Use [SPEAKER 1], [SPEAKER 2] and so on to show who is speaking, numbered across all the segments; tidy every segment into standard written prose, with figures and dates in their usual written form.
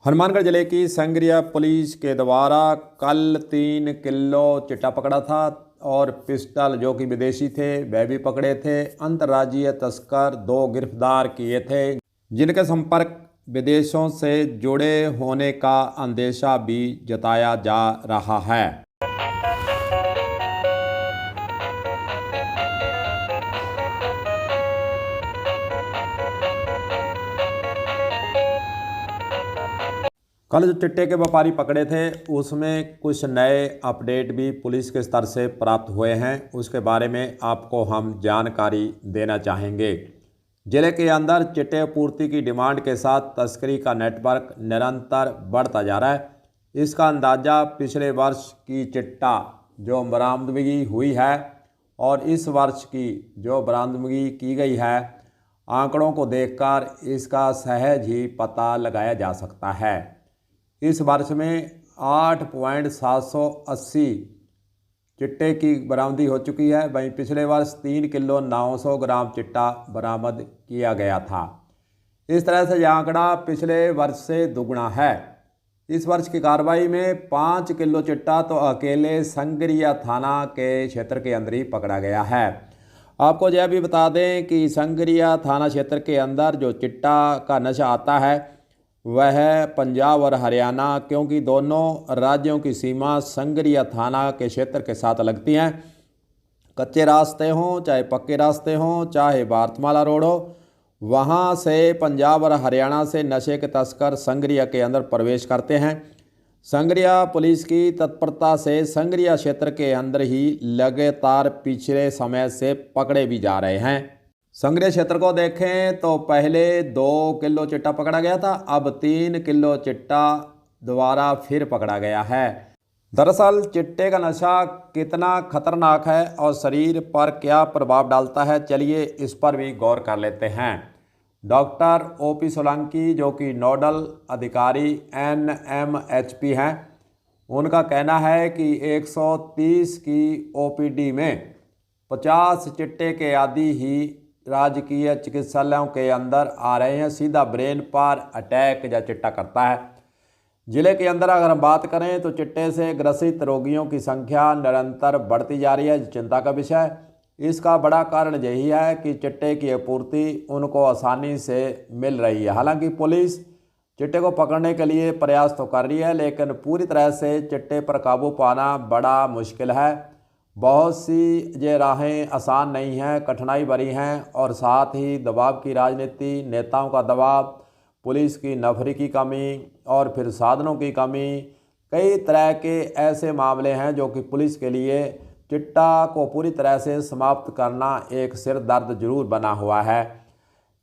[SPEAKER 1] हनुमानगढ़ जिले की संग्रिया पुलिस के द्वारा कल 3 किलो चिट्टा पकड़ा था और पिस्टल जो कि विदेशी थे वह भी पकड़े थे। अंतर्राज्यीय तस्कर 2 गिरफ्तार किए थे जिनके संपर्क विदेशों से जुड़े होने का अंदेशा भी जताया जा रहा है। कल जो चिट्टे के व्यापारी पकड़े थे उसमें कुछ नए अपडेट भी पुलिस के स्तर से प्राप्त हुए हैं, उसके बारे में आपको हम जानकारी देना चाहेंगे। जिले के अंदर चिट्टे पूर्ति की डिमांड के साथ तस्करी का नेटवर्क निरंतर बढ़ता जा रहा है। इसका अंदाज़ा पिछले वर्ष की चिट्टा जो बरामदगी हुई है और इस वर्ष की जो बरामदगी की गई है, आंकड़ों को देखकर इसका सहज ही पता लगाया जा सकता है। इस वर्ष में 8.780 चिट्टे की बरामदी हो चुकी है। वहीं पिछले वर्ष 3 किलो 900 ग्राम चिट्टा बरामद किया गया था। इस तरह से यह आंकड़ा पिछले वर्ष से दुगना है। इस वर्ष की कार्रवाई में 5 किलो चिट्टा तो अकेले संग्रिया थाना के क्षेत्र के अंदर ही पकड़ा गया है। आपको यह भी बता दें कि संग्रिया थाना क्षेत्र के अंदर जो चिट्टा का नशा आता है वह पंजाब और हरियाणा, क्योंकि दोनों राज्यों की सीमा संग्रिया थाना के क्षेत्र के साथ लगती हैं। कच्चे रास्ते हों चाहे पक्के रास्ते हों, चाहे भारतमाला रोड हो, वहाँ से पंजाब और हरियाणा से नशे के तस्कर संग्रिया के अंदर प्रवेश करते हैं। संग्रिया पुलिस की तत्परता से संग्रिया क्षेत्र के अंदर ही लगातार पिछले समय से पकड़े भी जा रहे हैं। संग्रिया क्षेत्र को देखें तो पहले 2 किलो चिट्टा पकड़ा गया था, अब 3 किलो चिट्टा दोबारा फिर पकड़ा गया है। दरअसल चिट्टे का नशा कितना खतरनाक है और शरीर पर क्या प्रभाव डालता है, चलिए इस पर भी गौर कर लेते हैं। डॉक्टर OP सोलंकी जो कि नोडल अधिकारी NMHP हैं, उनका कहना है कि 130 की OPD में 50 चिट्टे के आदि ही राजकीय चिकित्सालयों के अंदर आ रहे हैं। सीधा ब्रेन पर अटैक या चिट्टा करता है। जिले के अंदर अगर हम बात करें तो चिट्टे से ग्रसित रोगियों की संख्या निरंतर बढ़ती जा रही है, चिंता का विषय है। इसका बड़ा कारण यही है कि चिट्टे की आपूर्ति उनको आसानी से मिल रही है। हालांकि पुलिस चिट्टे को पकड़ने के लिए प्रयास तो कर रही है, लेकिन पूरी तरह से चिट्टे पर काबू पाना बड़ा मुश्किल है। बहुत सी ये राहें आसान नहीं हैं, कठिनाई भरी हैं और साथ ही दबाव की राजनीति, नेताओं का दबाव, पुलिस की नफरी की कमी और फिर साधनों की कमी, कई तरह के ऐसे मामले हैं जो कि पुलिस के लिए चिट्टा को पूरी तरह से समाप्त करना एक सिर दर्द जरूर बना हुआ है।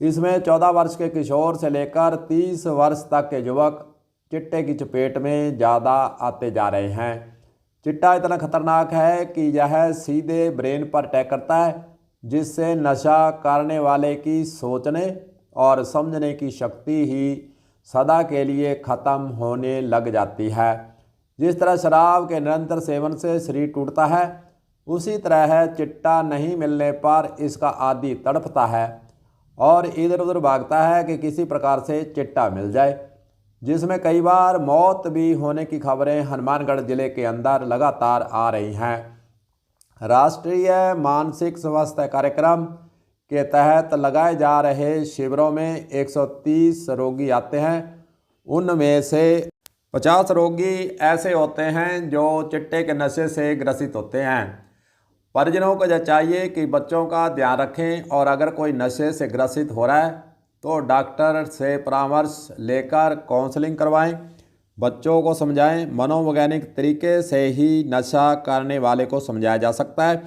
[SPEAKER 1] इसमें 14 वर्ष के किशोर से लेकर 30 वर्ष तक के युवक चिट्टे की चपेट में ज़्यादा आते जा रहे हैं। चिट्टा इतना खतरनाक है कि यह सीधे ब्रेन पर अटैक करता है, जिससे नशा करने वाले की सोचने और समझने की शक्ति ही सदा के लिए ख़त्म होने लग जाती है। जिस तरह शराब के निरंतर सेवन से शरीर टूटता है, उसी तरह चिट्टा नहीं मिलने पर इसका आदी तड़पता है और इधर उधर भागता है कि किसी प्रकार से चिट्टा मिल जाए, जिसमें कई बार मौत भी होने की खबरें हनुमानगढ़ जिले के अंदर लगातार आ रही हैं। राष्ट्रीय मानसिक स्वास्थ्य कार्यक्रम के तहत लगाए जा रहे शिविरों में 130 रोगी आते हैं। उनमें से 50 रोगी ऐसे होते हैं जो चिट्टे के नशे से ग्रसित होते हैं। परिजनों को यह चाहिए कि बच्चों का ध्यान रखें और अगर कोई नशे से ग्रसित हो रहा है तो डॉक्टर से परामर्श लेकर काउंसलिंग करवाएं, बच्चों को समझाएं। मनोवैज्ञानिक तरीके से ही नशा करने वाले को समझाया जा सकता है।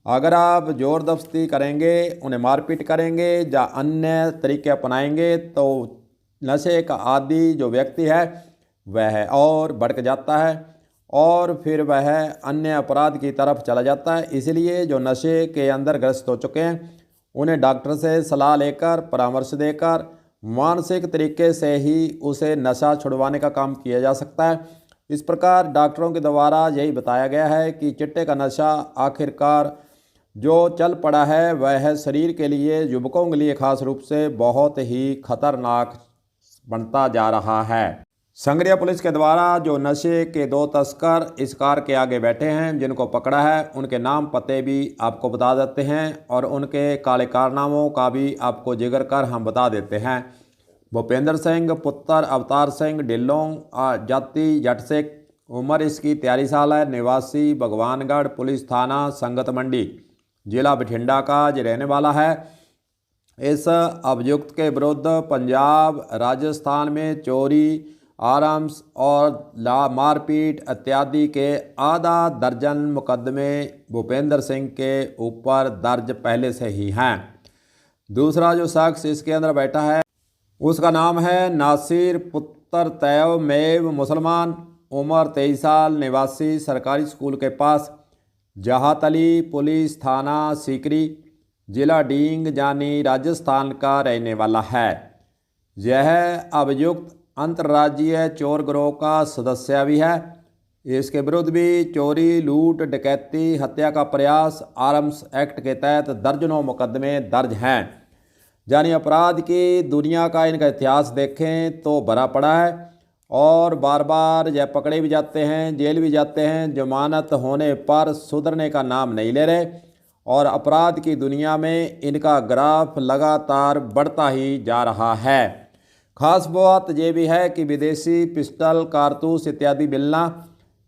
[SPEAKER 1] अगर आप ज़ोर दस्ती करेंगे, उन्हें मारपीट करेंगे या अन्य तरीके अपनाएंगे तो नशे का आदी जो व्यक्ति है वह और भड़क जाता है और फिर वह अन्य अपराध की तरफ चला जाता है। इसलिए जो नशे के अंदर ग्रस्त हो चुके हैं उन्हें डॉक्टर से सलाह लेकर, परामर्श देकर मानसिक तरीके से ही उसे नशा छुड़वाने का काम किया जा सकता है। इस प्रकार डॉक्टरों के द्वारा यही बताया गया है कि चिट्टे का नशा आखिरकार जो चल पड़ा है वह शरीर के लिए, युवकों के लिए खास रूप से बहुत ही खतरनाक बनता जा रहा है। संगरिया पुलिस के द्वारा जो नशे के 2 तस्कर इस कार के आगे बैठे हैं, जिनको पकड़ा है, उनके नाम पते भी आपको बता देते हैं और उनके काले कारनामों का भी आपको जिक्र कर हम बता देते हैं। भूपेंद्र सिंह पुत्र अवतार सिंह ढिल्लों, जाति जट सिख, उम्र इसकी 43 साल है, निवासी भगवानगढ़, पुलिस थाना संगत मंडी, जिला बठिंडा का जो रहने वाला है। इस अभियुक्त के विरुद्ध पंजाब, राजस्थान में चोरी, आर्म्स और मारपीट इत्यादि के आधा दर्जन मुकदमे भूपेंद्र सिंह के ऊपर दर्ज पहले से ही हैं। दूसरा जो शख्स इसके अंदर बैठा है, उसका नाम है नासिर पुत्र तैयब मेव, मुसलमान, उम्र 23 साल, निवासी सरकारी स्कूल के पास जहातली, पुलिस थाना सीकरी, जिला डींग यानी राजस्थान का रहने वाला है। यह अभियुक्त अंतर्राज्यीय चोर गिरोह का सदस्य भी है। इसके विरुद्ध भी चोरी, लूट, डकैती, हत्या का प्रयास, आर्म्स एक्ट के तहत दर्जनों मुकदमे दर्ज हैं। यानी अपराध की दुनिया का इनका इतिहास देखें तो भरा पड़ा है और बार बार यह पकड़े भी जाते हैं, जेल भी जाते हैं, जमानत होने पर सुधरने का नाम नहीं ले रहे और अपराध की दुनिया में इनका ग्राफ लगातार बढ़ता ही जा रहा है। खास बात यह भी है कि विदेशी पिस्टल, कारतूस इत्यादि मिलना,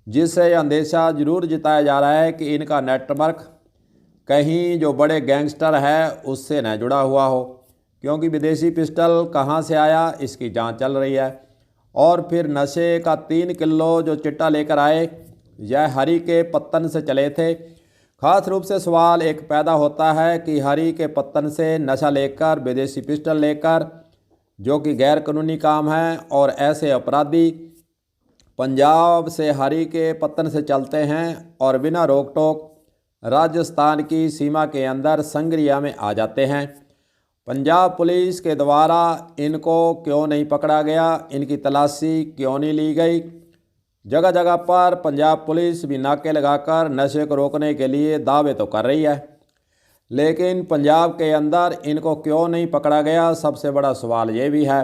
[SPEAKER 1] जिससे अंदेशा जरूर जताया जा रहा है कि इनका नेटवर्क कहीं जो बड़े गैंगस्टर है उससे न जुड़ा हुआ हो, क्योंकि विदेशी पिस्टल कहां से आया इसकी जांच चल रही है। और फिर नशे का 3 किलो जो चिट्टा लेकर आए, यह हरी के पत्तन से चले थे। खास रूप से सवाल एक पैदा होता है कि हरी के पत्तन से नशा लेकर, विदेशी पिस्टल लेकर, जो कि गैर कानूनी काम है, और ऐसे अपराधी पंजाब से हरी के पत्तन से चलते हैं और बिना रोक टोक राजस्थान की सीमा के अंदर संगरिया में आ जाते हैं। पंजाब पुलिस के द्वारा इनको क्यों नहीं पकड़ा गया, इनकी तलाशी क्यों नहीं ली गई? जगह जगह पर पंजाब पुलिस भी नाके लगाकर नशे को रोकने के लिए दावे तो कर रही है, लेकिन पंजाब के अंदर इनको क्यों नहीं पकड़ा गया, सबसे बड़ा सवाल ये भी है।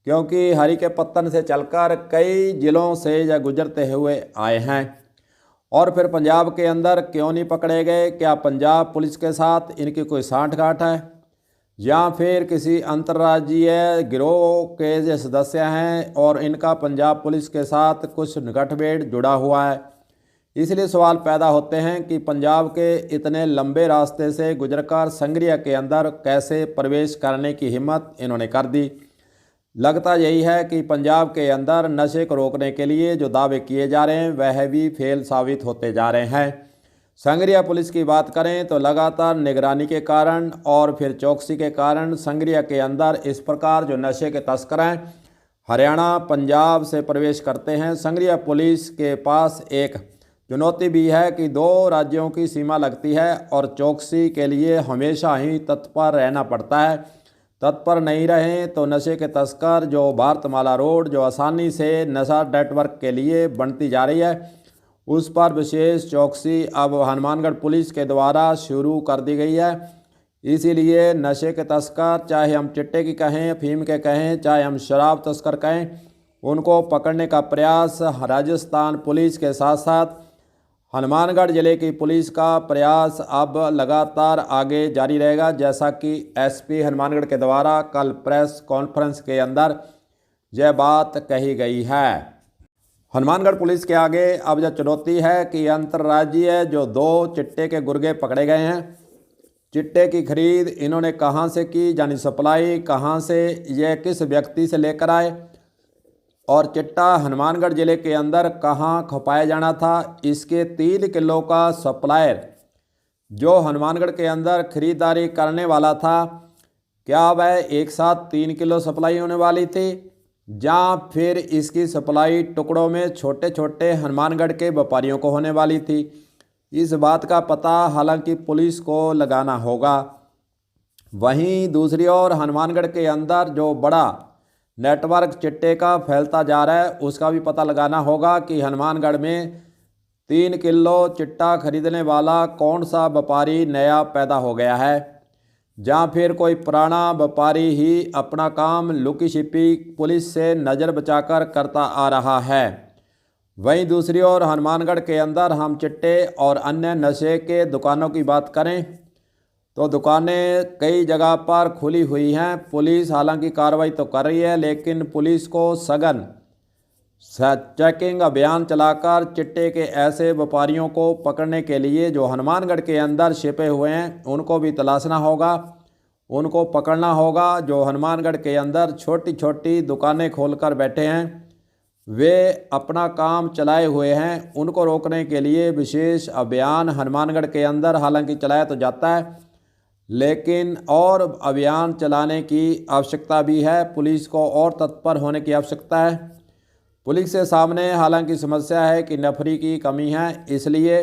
[SPEAKER 1] क्योंकि हरी के पत्तन से चलकर कई ज़िलों से यह गुजरते हुए आए हैं और फिर पंजाब के अंदर क्यों नहीं पकड़े गए? क्या पंजाब पुलिस के साथ इनकी कोई सांठगांठ है या फिर किसी अंतर्राज्यीय गिरोह के जो सदस्य हैं और इनका पंजाब पुलिस के साथ कुछ गठबेड़ जुड़ा हुआ है? इसलिए सवाल पैदा होते हैं कि पंजाब के इतने लंबे रास्ते से गुजरकर संगरिया के अंदर कैसे प्रवेश करने की हिम्मत इन्होंने कर दी। लगता यही है कि पंजाब के अंदर नशे को रोकने के लिए जो दावे किए जा रहे हैं वह भी फेल साबित होते जा रहे हैं। संगरिया पुलिस की बात करें तो लगातार निगरानी के कारण और फिर चौकसी के कारण संगरिया के अंदर इस प्रकार जो नशे के तस्कर हैं हरियाणा, पंजाब से प्रवेश करते हैं। संगरिया पुलिस के पास एक चुनौती भी है कि 2 राज्यों की सीमा लगती है और चौकसी के लिए हमेशा ही तत्पर रहना पड़ता है। तत्पर नहीं रहें तो नशे के तस्कर जो भारतमाला रोड जो आसानी से नशा नेटवर्क के लिए बनती जा रही है, उस पर विशेष चौकसी अब हनुमानगढ़ पुलिस के द्वारा शुरू कर दी गई है। इसीलिए नशे के तस्कर, चाहे हम चिट्टे की कहें, अफीम के कहें, चाहे हम शराब तस्कर कहें, उनको पकड़ने का प्रयास राजस्थान पुलिस के साथ साथ हनुमानगढ़ जिले की पुलिस का प्रयास अब लगातार आगे जारी रहेगा। जैसा कि एसपी हनुमानगढ़ के द्वारा कल प्रेस कॉन्फ्रेंस के अंदर यह बात कही गई है। हनुमानगढ़ पुलिस के आगे अब यह चुनौती है कि अंतर्राज्यीय जो 2 चिट्टे के गुर्गे पकड़े गए हैं, चिट्टे की खरीद इन्होंने कहां से की, यानी सप्लाई कहां से, यह किस व्यक्ति से लेकर आए और चिट्टा हनुमानगढ़ ज़िले के अंदर कहां खपाया जाना था, इसके 3 किलो का सप्लायर जो हनुमानगढ़ के अंदर खरीदारी करने वाला था, क्या वह एक साथ 3 किलो सप्लाई होने वाली थी या फिर इसकी सप्लाई टुकड़ों में छोटे छोटे हनुमानगढ़ के व्यापारियों को होने वाली थी? इस बात का पता हालांकि पुलिस को लगाना होगा। वहीं दूसरी ओर हनुमानगढ़ के अंदर जो बड़ा नेटवर्क चिट्टे का फैलता जा रहा है उसका भी पता लगाना होगा कि हनुमानगढ़ में 3 किलो चिट्टा खरीदने वाला कौन सा व्यापारी नया पैदा हो गया है। ਜਾਂ फिर कोई पुराना व्यापारी ही अपना काम लुकी छिपी पुलिस से नज़र बचाकर करता आ रहा है। वहीं दूसरी ओर हनुमानगढ़ के अंदर हम चिट्टे और अन्य नशे के दुकानों की बात करें तो दुकानें कई जगह पर खुली हुई हैं। पुलिस हालांकि कार्रवाई तो कर रही है, लेकिन पुलिस को सघन चेकिंग अभियान चलाकर चिट्टे के ऐसे व्यापारियों को पकड़ने के लिए जो हनुमानगढ़ के अंदर छिपे हुए हैं उनको भी तलाशना होगा, उनको पकड़ना होगा। जो हनुमानगढ़ के अंदर छोटी छोटी दुकानें खोलकर बैठे हैं, वे अपना काम चलाए हुए हैं, उनको रोकने के लिए विशेष अभियान हनुमानगढ़ के अंदर हालांकि चलाया तो जाता है, लेकिन और अभियान चलाने की आवश्यकता भी है। पुलिस को और तत्पर होने की आवश्यकता है। पुलिस के सामने हालांकि समस्या है कि नफरी की कमी है, इसलिए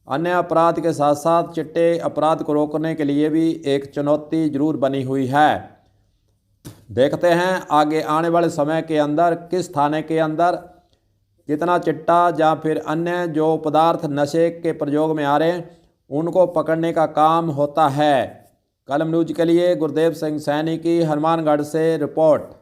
[SPEAKER 1] अन्य अपराध के साथ साथ चिट्टे अपराध को रोकने के लिए भी एक चुनौती जरूर बनी हुई है। देखते हैं आगे आने वाले समय के अंदर किस थाने के अंदर कितना चिट्टा या फिर अन्य जो पदार्थ नशे के प्रयोग में आ रहे हैं उनको पकड़ने का काम होता है। कलम न्यूज के लिए गुरदेव सिंह सैनी की हनुमानगढ़ से रिपोर्ट।